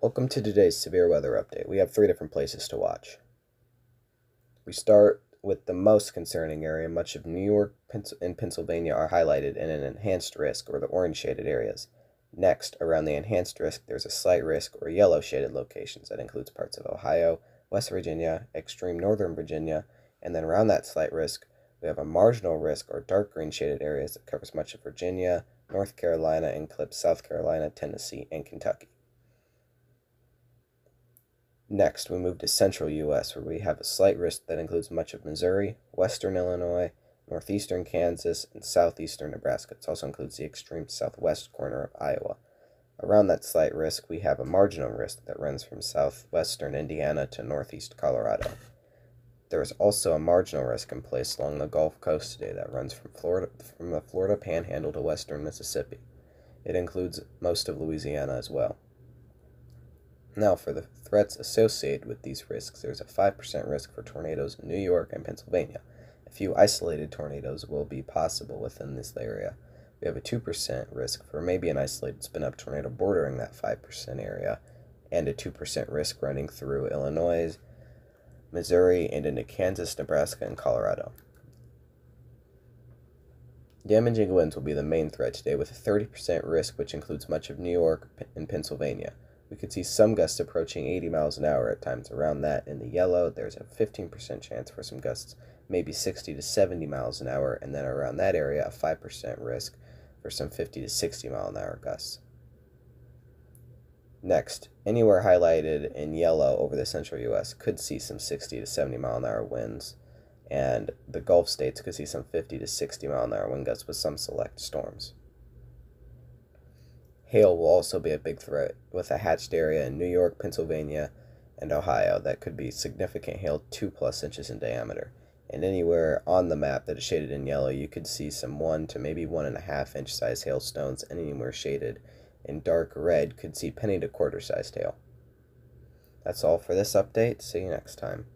Welcome to today's severe weather update. We have 3 different places to watch. We start with the most concerning area. Much of New York and Pennsylvania are highlighted in an enhanced risk, or the orange shaded areas. Next, around the enhanced risk, there's a slight risk, or yellow shaded locations. That includes parts of Ohio, West Virginia, extreme northern Virginia, and then around that slight risk, we have a marginal risk, or dark green shaded areas that covers much of Virginia, North Carolina, and clips South Carolina, Tennessee, and Kentucky. Next, we move to central U.S., where we have a slight risk that includes much of Missouri, western Illinois, northeastern Kansas, and southeastern Nebraska. It also includes the extreme southwest corner of Iowa. Around that slight risk, we have a marginal risk that runs from southwestern Indiana to northeast Colorado. There is also a marginal risk in place along the Gulf Coast today that runs from the Florida Panhandle to western Mississippi. It includes most of Louisiana as well. Now, for the threats associated with these risks, there's a 5% risk for tornadoes in New York and Pennsylvania. A few isolated tornadoes will be possible within this area. We have a 2% risk for maybe an isolated spin-up tornado bordering that 5% area, and a 2% risk running through Illinois, Missouri, and into Kansas, Nebraska, and Colorado. Damaging winds will be the main threat today, with a 30% risk, which includes much of New York and Pennsylvania. We could see some gusts approaching 80 miles an hour at times. Around that, in the yellow, there's a 15% chance for some gusts, maybe 60 to 70 miles an hour, and then around that area, a 5% risk for some 50 to 60 mile an hour gusts. Next, anywhere highlighted in yellow over the central U.S. could see some 60 to 70 mile an hour winds, and the Gulf states could see some 50 to 60 mile an hour wind gusts with some select storms. Hail will also be a big threat, with a hatched area in New York, Pennsylvania, and Ohio that could be significant hail 2+ inches in diameter. And anywhere on the map that is shaded in yellow, you could see some 1 to maybe 1.5 inch size hailstones, and anywhere shaded in dark red could see penny to quarter sized hail. That's all for this update. See you next time.